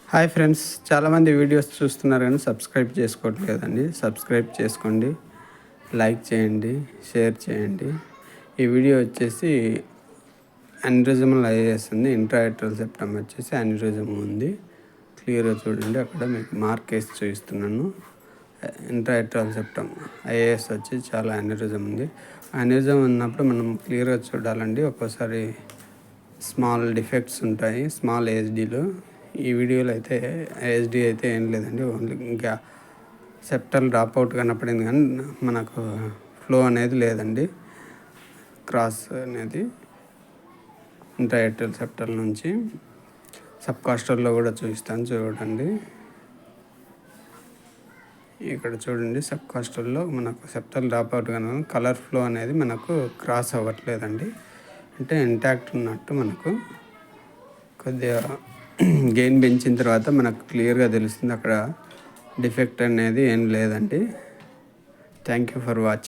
Hi friends, చాలామంది videos చూస్తున్నారు కానీ సబ్స్క్రైబ్ చేసుకోవట్లేదండి. సబ్స్క్రైబ్ చేసుకోండి, లైక్ చేయండి, షేర్ చేయండి. ఈ వీడియో వచ్చేసి అన్యూరిజమల్ ఐఏఎస్ ఉంది. ఇంట్రాయాట్రల్ సెప్టమ్ వచ్చేసి అన్యూరిజం ఉంది. క్లియర్గా చూడండి, అక్కడ మీకు మార్క్ వేసి చూపిస్తున్నాను. ఇంట్రాయాట్రల్ సెప్టమ్ ఐఏఎస్ వచ్చి చాలా అన్యూరిజం ఉంది. అన్యూరిజం ఉన్నప్పుడు మనం క్లియర్గా చూడాలండి. ఒక్కోసారి స్మాల్ డిఫెక్ట్స్ ఉంటాయి స్మాల్ ఏఎస్డీలో. ఈ వీడియోలో అయితే ఏఎస్డీ అయితే ఏం లేదండి, ఓన్లీ ఇంకా సెప్టల్ డ్రాప్ అవుట్ కనపడింది కానీ మనకు ఫ్లో అనేది లేదండి. క్రాస్ అనేది ఇంట్రాయాట్రల్ సెప్టల్ నుంచి సబ్ కాస్టల్లో కూడా చూపిస్తాను చూడండి. ఇక్కడ చూడండి, సబ్ కాస్టల్లో మనకు సెప్టల్ డ్రాప్ అవుట్ కానీ కలర్ ఫ్లో అనేది మనకు క్రాస్ అవ్వట్లేదండి. అంటే ఇంటాక్ట్ ఉన్నట్టు మనకు కొద్దిగా గెయిన్ పెంచిన తర్వాత మనకు క్లియర్గా తెలుస్తుంది. అక్కడ డిఫెక్ట్ అనేది ఏం లేదండి. Thank you for watching.